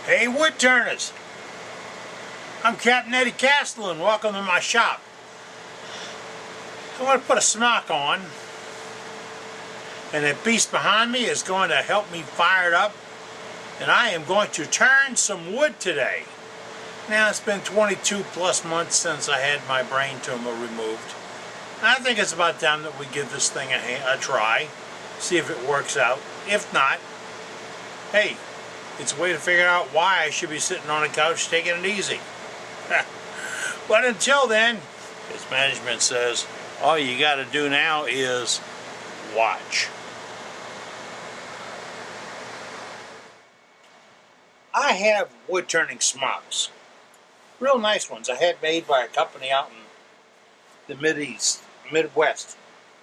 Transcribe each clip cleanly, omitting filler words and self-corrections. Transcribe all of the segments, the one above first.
Hey wood turners, I'm Captain Eddie Castle and welcome to my shop. I want to put a smock on, and that beast behind me is going to help me fire it up, and I am going to turn some wood today. Now it's been 22 plus months since I had my brain tumor removed. I think it's about time that we give this thing a try, see if it works out. If not, hey, it's a way to figure out why I should be sitting on a couch taking it easy. But until then, as management says, all you got to do now is watch. I have wood turning smocks. Real nice ones I had made by a company out in the Midwest.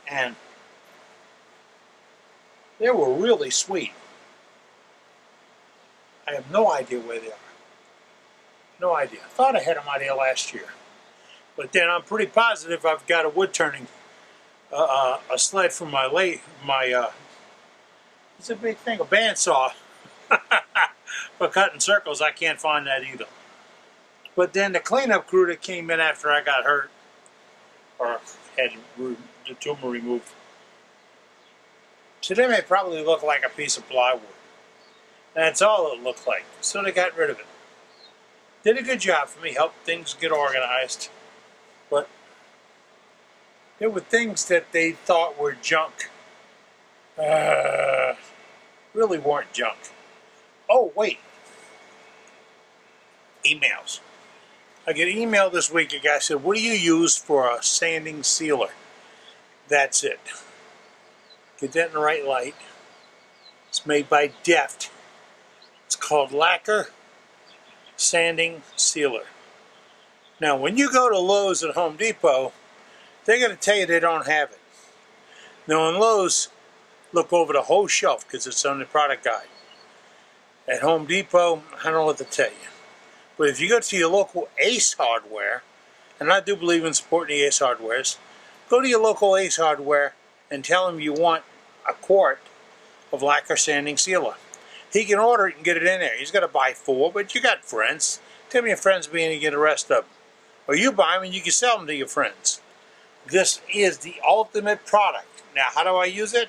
And they were really sweet. I have no idea where they are. No idea. I thought I had them out here last year. But then I'm pretty positive I've got a wood turning, a sled from it's a big thing, a bandsaw for cutting circles. I can't find that either. But then the cleanup crew that came in after I got hurt, or had the tumor removed, to them it probably looked like a piece of plywood. That's all it looked like. So they got rid of it. Did a good job for me, helped things get organized. But there were things that they thought were junk. Really weren't junk. Oh, wait. Emails. I get an email this week. A guy said, what do you use for a sanding sealer? That's it. Get that in the right light. It's made by Deft. It's called Lacquer Sanding Sealer. Now, when you go to Lowe's and Home Depot, they're going to tell you they don't have it. Now, in Lowe's, look over the whole shelf because it's on the product guide. At Home Depot, I don't know what to tell you. But if you go to your local Ace Hardware, and I do believe in supporting the Ace Hardwares, go to your local Ace Hardware and tell him you want a quart of Lacquer Sanding Sealer. He can order it and get it in there. He's got to buy 4, but you got friends. Tell me your friends being to get the rest of them. Or you buy them and you can sell them to your friends. This is the ultimate product. Now, how do I use it?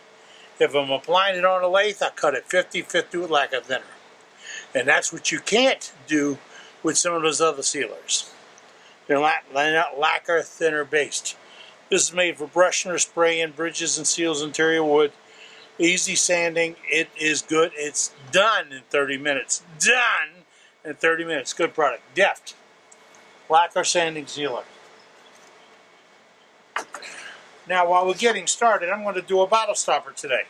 If I'm applying it on a lathe, I cut it 50-50 with lacquer thinner. And that's what you can't do with some of those other sealers. They're not lacquer thinner based. This is made for brushing or spraying bridges and seals interior wood. Easy sanding. It is good. It's done in 30 minutes. Done in 30 minutes. Good product. Deft. Lacquer Sanding Sealer. Now, while we're getting started, I'm going to do a bottle stopper today.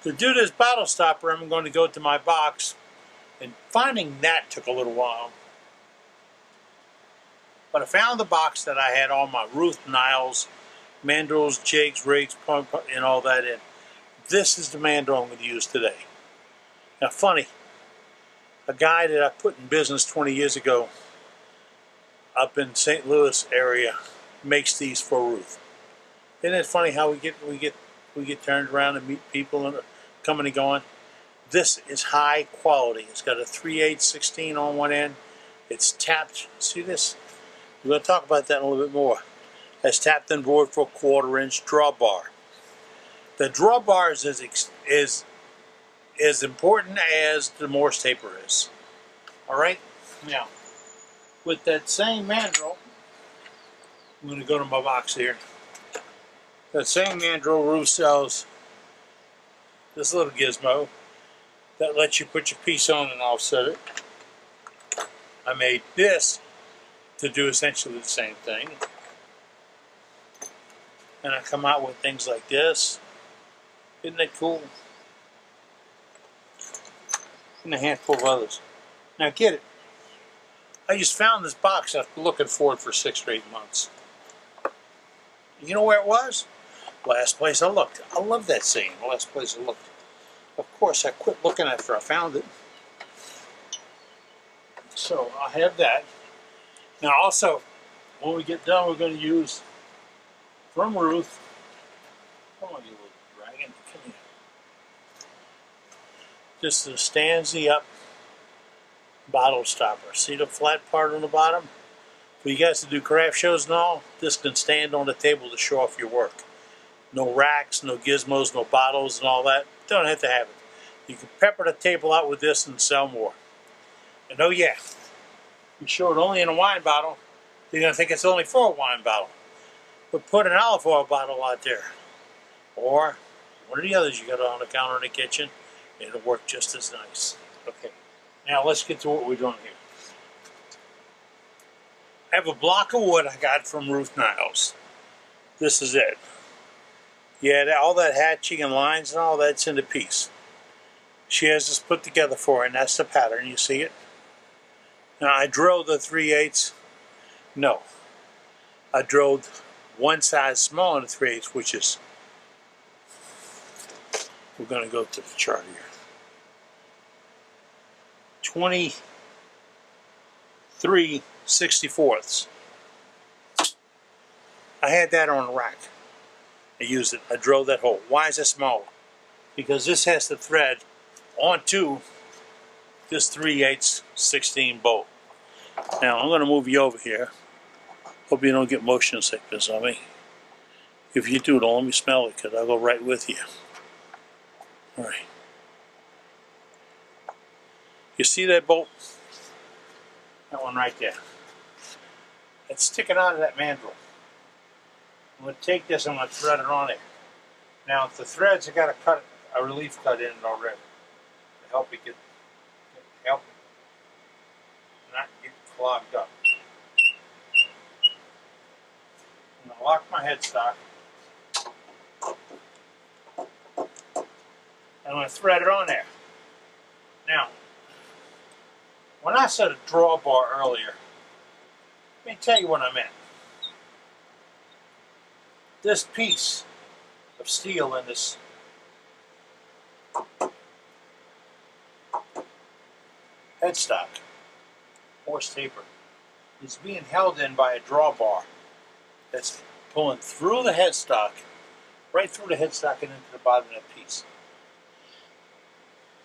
To do this bottle stopper, I'm going to go to my box, and finding that took a little while. But I found the box that I had all my Ruth Niles, mandrels, jigs, rigs, and all that in. This is the mandrel I'm going to use today. Now, funny, a guy that I put in business 20 years ago up in St. Louis area makes these for Ruth. Isn't it funny how we get turned around and meet people and coming and going? This is high quality. It's got a 3/8/16 on one end. It's tapped. See this? We're going to talk about that in a little bit more. It's tapped in board for a 1/4-inch drawbar. The drawbar is as important as the Morse taper is. All right? Now, with that same mandrel, I'm going to go to my box here. That same mandrel, Ruth sells this little gizmo that lets you put your piece on and offset it. I made this to do essentially the same thing. And I come out with things like this. Isn't that cool? And a handful of others. Now get it. I just found this box after looking for it for 6 or 8 months. You know where it was? Last place I looked. I love that saying, last place I looked. Of course, I quit looking after I found it. So I have that. Now also, when we get done, we're going to use from Ruth. Come on, you little dragon. Come here. Just stands the up bottle stopper. See the flat part on the bottom? For you guys to do craft shows and all, this can stand on the table to show off your work. No racks, no gizmos, no bottles and all that. Don't have to have it. You can pepper the table out with this and sell more. And oh yeah, you show it only in a wine bottle, you're going to think it's only for a wine bottle. But put an olive oil bottle out there. Or one of the others you got on the counter in the kitchen. It'll work just as nice. Okay, now let's get to what we're doing here. I have a block of wood I got from Ruth Niles. This is it. Yeah, all that hatching and lines and all that's in the piece. She has this put together for her, and that's the pattern. You see it? Now I drilled the 3/8. No, I drilled one size smaller than 3/8, which is, we're going to go to the chart here. 23/64. I had that on a rack. I used it. I drilled that hole. Why is it smaller? Because this has to thread onto this 3/8 16 bolt. Now I'm going to move you over here. Hope you don't get motion sickness on me. If you do, don't let me smell it, because I'll go right with you. Alright. You see that bolt? That one right there. It's sticking out of that mandrel. I'm going to take this and I'm going to thread it on there. Now, if the threads, I got to cut a relief cut in it already to help it help it not get clogged up. I'm going to lock my headstock. I'm going to thread it on there. Now, when I said a drawbar earlier, let me tell you what I meant. This piece of steel in this headstock, horse taper, is being held in by a drawbar that's pulling through the headstock, right through the headstock and into the bottom of that piece.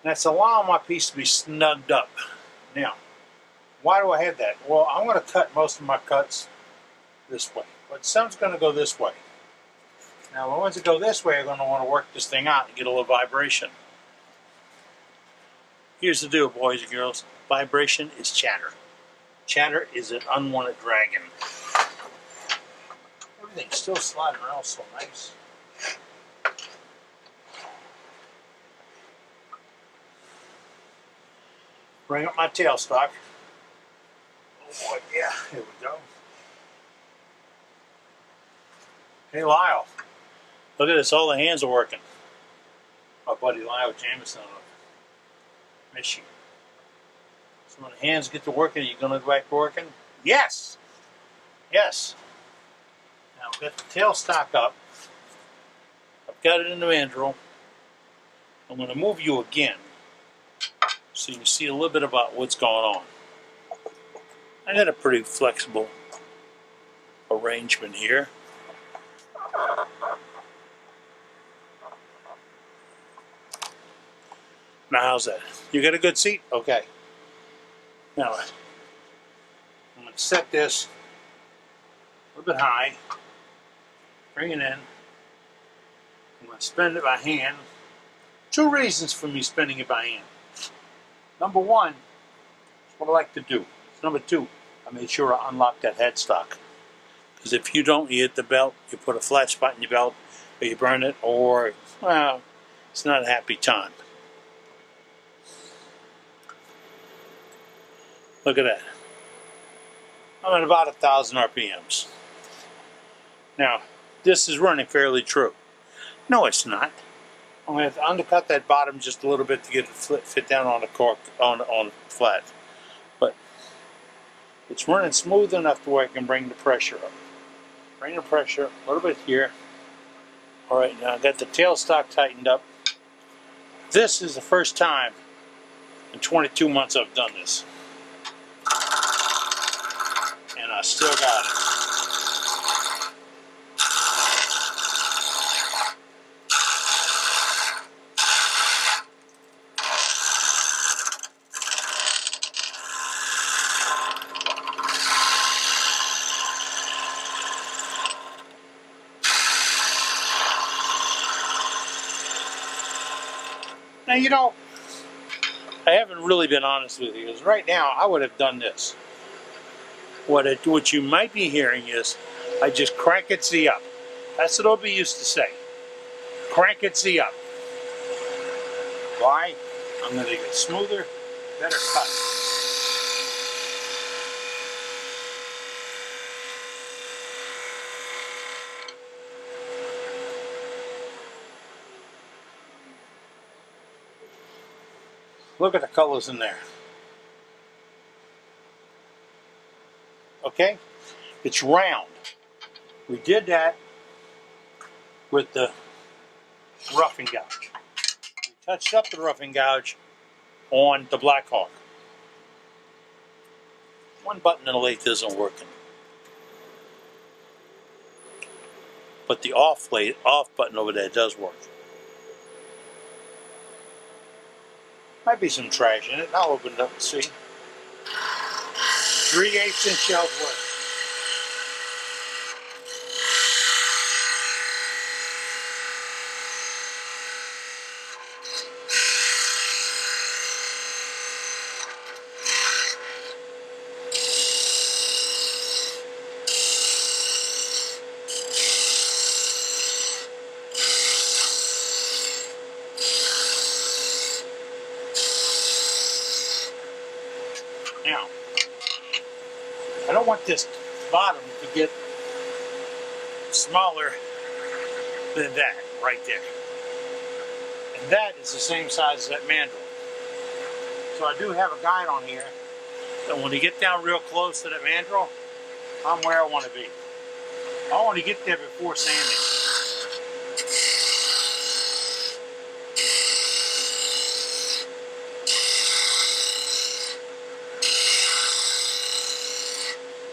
And that's allowing my piece to be snugged up. Now, why do I have that? Well, I'm going to cut most of my cuts this way, but some's going to go this way. Now, the ones that go this way are going to want to work this thing out and get a little vibration. Here's the deal, boys and girls. Vibration is chatter. Chatter is an unwanted dragon. Everything's still sliding around so nice. Bring up my tailstock. Oh boy, yeah, here we go. Hey Lyle, look at this, all the hands are working. My buddy Lyle Jameson of Michigan. So when the hands get to working, are you going to go back to working? Yes! Yes. Now I've got the tailstock up. I've got it in the mandrel. I'm going to move you again, so you can see a little bit about what's going on. I got a pretty flexible arrangement here. Now how's that? You got a good seat? Okay. Now I'm going to set this a little bit high. Bring it in. I'm going to spin it by hand. Two reasons for me spinning it by hand. Number one, is what I like to do. Number two, I made sure I unlock that headstock. Because if you don't, you hit the belt, you put a flat spot in your belt, or you burn it, or, well, it's not a happy time. Look at that. I'm at about 1,000 RPMs. Now, this is running fairly true. No, it's not. I'm going to have to undercut that bottom just a little bit to get it fit down on the cork, on flat. But it's running smooth enough to where I can bring the pressure up. Bring the pressure a little bit here. Alright, now I've got the tailstock tightened up. This is the first time in 22 months I've done this. And I still got it. Now, you know, I haven't really been honest with you, because right now I would have done this. What you might be hearing is, I just crank it Z up. That's what Opie used to say. Crank it Z up. Why? I'm going to get smoother, better cut. Look at the colors in there. Okay? It's round. We did that with the roughing gouge. We touched up the roughing gouge on the Blackhawk. One button in the lathe isn't working. But the off button over there does work. Might be some trash in it. I'll open it up and see. 3/8 inch shells worth. Now, I don't want this bottom to get smaller than that right there. And that is the same size as that mandrel. So I do have a guide on here that when you get down real close to that mandrel, I'm where I want to be. I want to get there before sanding.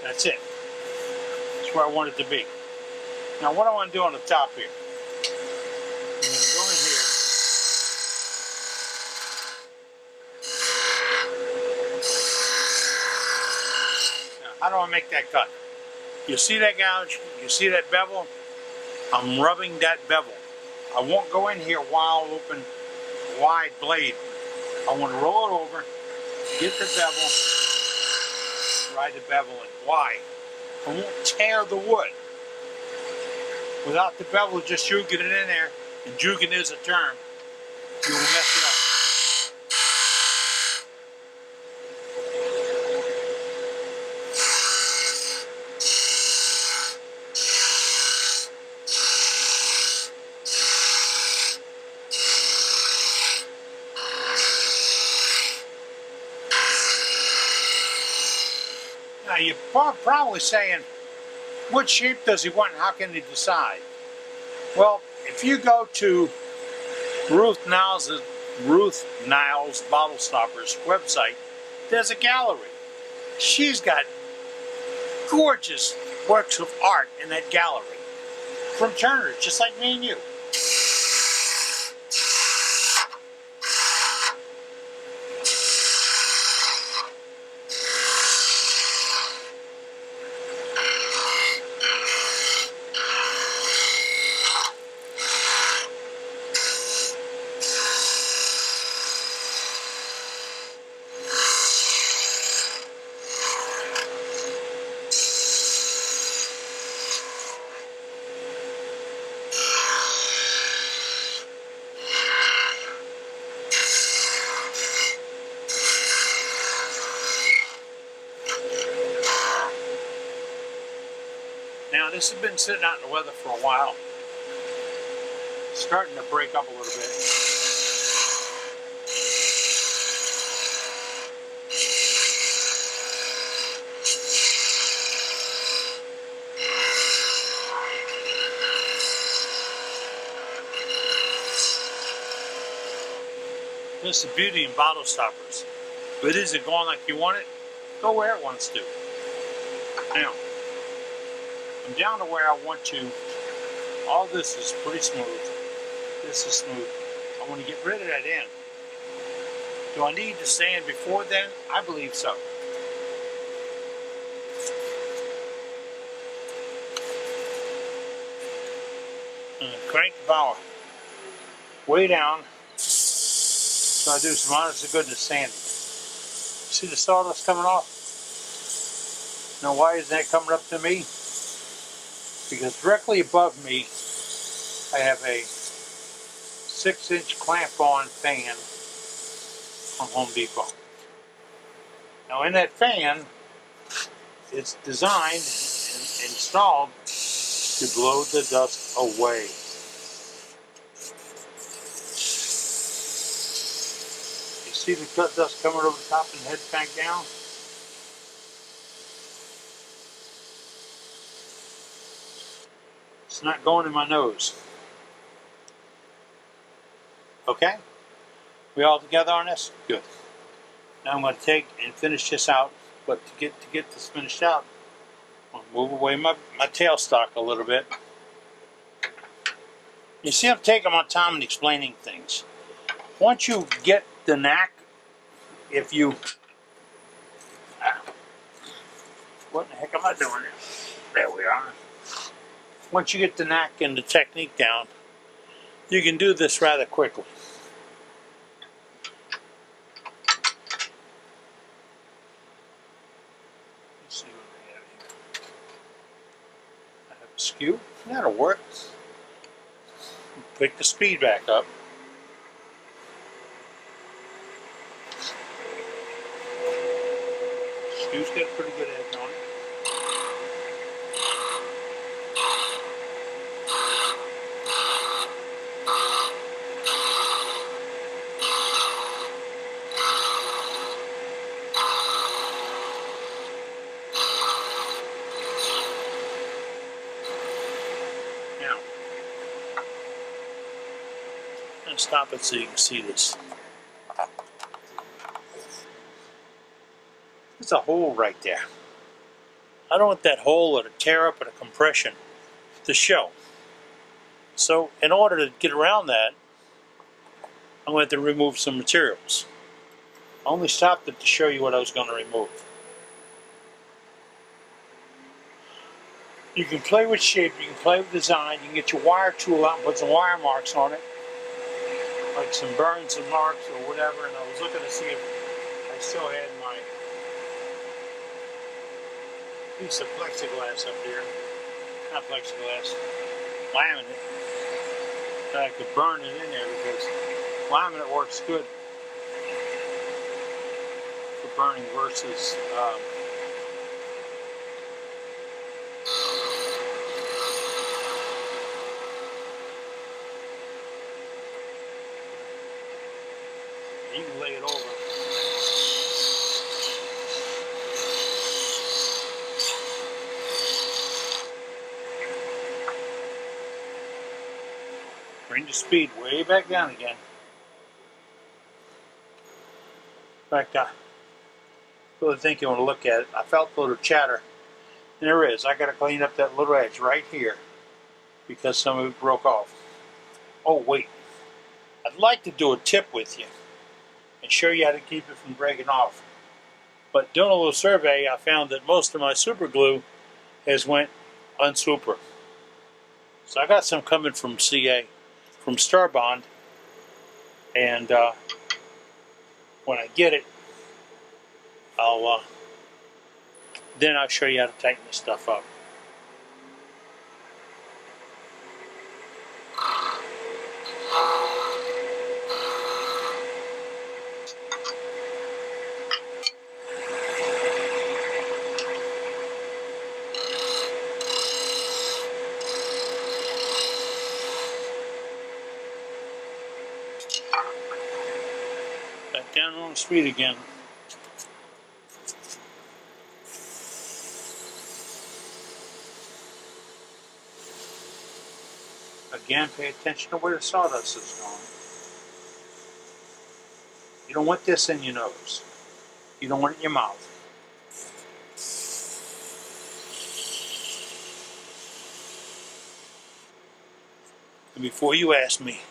That's it. That's where I want it to be. Now what I want to do on the top here, I'm going to go in here. Now, how do I make that cut? You see that gouge? You see that bevel? I'm rubbing that bevel. I won't go in here wide open, wide blade. I want to roll it over, get the bevel, ride the bevel in. Why? I won't tear the wood. Without the bevel just juking it in there, and juking is a term, you will mess it up. Now you're probably saying, what shape does he want and how can he decide? Well, if you go to Ruth Niles Bottle Stoppers website, there's a gallery. She's got gorgeous works of art in that gallery from Turner, just like me and you. Now this has been sitting out in the weather for a while. It's starting to break up a little bit. This is the beauty in bottle stoppers. If it isn't going like you want it, go where it wants to. Now, I'm down to where I want to. All this is pretty smooth. This is smooth. I want to get rid of that end. Do I need to sand before then? I believe so. Crank the power way down. So I do some honest to goodness sanding. See the sawdust coming off? Now why isn't that coming up to me? Because directly above me I have a 6-inch clamp-on fan from Home Depot. Now in that fan, it's designed and installed to blow the dust away. You see the dust coming over the top and head back down? It's not going in my nose. Okay? We all together on this? Good. Now I'm going to take and finish this out, but to get this finished out, I'm going to move away my tailstock a little bit. You see, I'm taking my time and explaining things. Once you get the knack, if you... What in the heck am I doing here? There we are. Once you get the knack and the technique down, you can do this rather quickly. Let's see what we have here. I have a skew. That'll work. Pick the speed back up. Skew's got a pretty good edge on it. Now, I'm going to stop it so you can see this. There's a hole right there. I don't want that hole or the tear up or the compression to show. So in order to get around that, I'm going to have to remove some materials. I only stopped it to show you what I was going to remove. You can play with shape, you can play with design, you can get your wire tool out and put some wire marks on it, like some burns and marks or whatever, and I was looking to see if I still had my piece of plexiglass up here, not plexiglass, laminate, that I could burn it in there because laminate works good for burning versus you can lay it over. Bring the speed way back down again. In fact, I really think you want to look at it. I felt a little chatter. And there is. I got to clean up that little edge right here because some of it broke off. Oh, wait. I'd like to do a tip with you and show you how to keep it from breaking off. But doing a little survey, I found that most of my super glue has went unsuper. So I got some coming from CA, from Starbond, and when I get it, then I'll show you how to tighten this stuff up. Back down on the speed again. Again, pay attention to where the sawdust is going. You don't want this in your nose. You don't want it in your mouth. And before you ask me,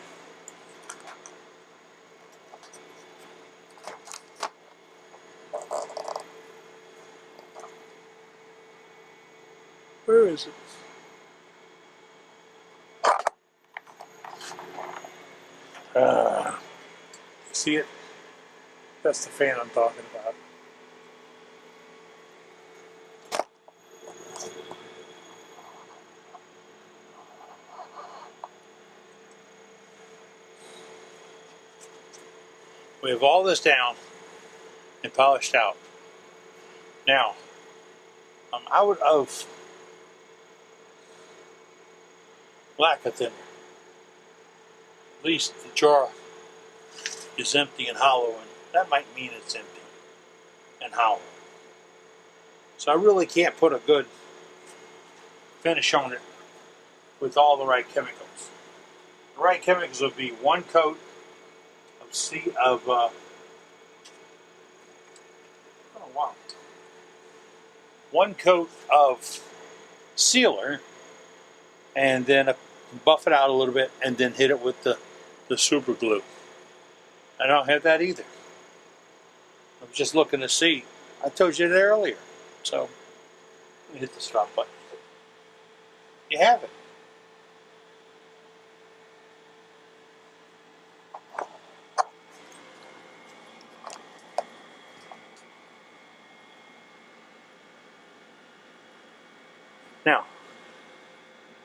where is it? See it? That's the fan I'm talking about. We have all this down and polished out. Now, I'm out of lacquer thinner. At least the jar is empty and hollow, and that might mean it's empty and hollow. So I really can't put a good finish on it with all the right chemicals. The right chemicals would be one coat of one coat of sealer, and then buff it out a little bit, and then hit it with the super glue. I don't have that either. I'm just looking to see. I told you that earlier. So let me hit the stop button. You have it. Now,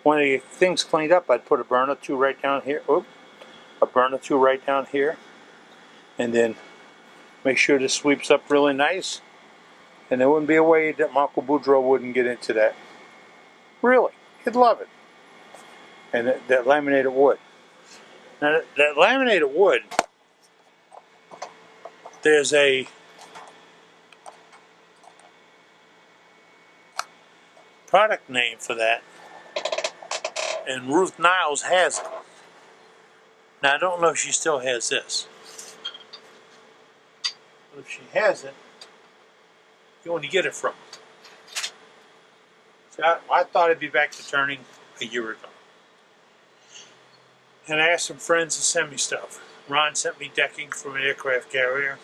when the thing's cleaned up, I'd put a burner two right down here. Oop, a burner two right down here, and then make sure this sweeps up really nice. And there wouldn't be a way that Marco Boudreaux wouldn't get into that. Really, he'd love it. And that laminated wood. Now, that laminated wood, there's a product name for that, and Ruth Niles has it. Now, I don't know if she still has this, but if she has it, you want to get it from. So I thought I'd be back to turning a year ago. And I asked some friends to send me stuff. Ron sent me decking from an aircraft carrier.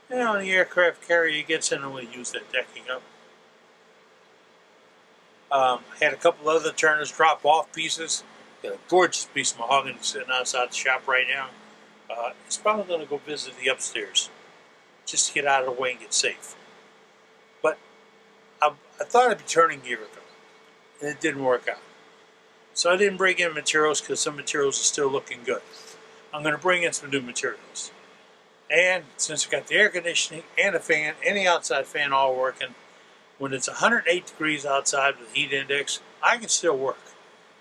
You know, the aircraft carrier gets in and we use that decking up. I had a couple other Turners drop off pieces. Got a gorgeous piece of mahogany sitting outside the shop right now. It's probably going to go visit the upstairs just to get out of the way and get safe. But I thought I'd be turning a year ago, and it didn't work out. So I didn't bring in materials because some materials are still looking good. I'm going to bring in some new materials. And since we got the air conditioning and a fan and the outside fan all working, when it's 108 degrees outside with heat index, I can still work.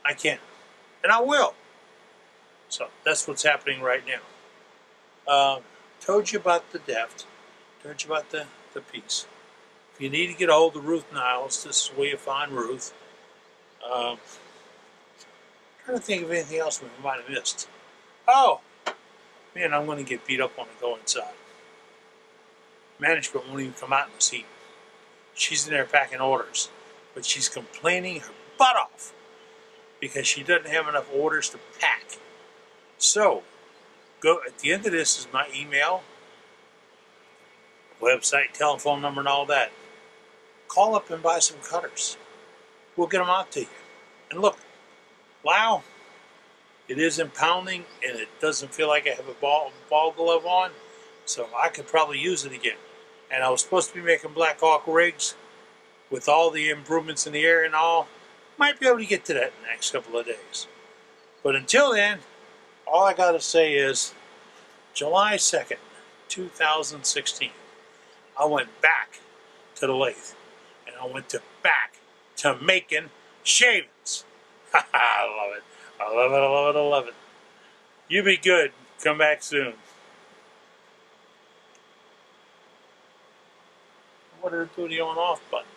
I can. And I will. So that's what's happening right now. Told you about the Deft. Told you about the piece. If you need to get a hold of Ruth Niles, this is where you find Ruth. Trying to think of anything else we might have missed. Oh, man, I'm going to get beat up when I go inside. Management won't even come out in this heat. She's in there packing orders, but she's complaining her butt off because she doesn't have enough orders to pack. So, go at the end of this is my email, website, telephone number, and all that. Call up and buy some cutters. We'll get them out to you. And look, wow, it is impounding, and it doesn't feel like I have a ball glove on, so I could probably use it again. And I was supposed to be making Black Hawk rigs with all the improvements in the air and all. Might be able to get to that in the next couple of days. But until then, all I got to say is July 2nd, 2016, I went back to the lathe, and I went back to making shavings. I love it. I love it. I love it. I love it. You be good. Come back soon. What did it do to the on-off button?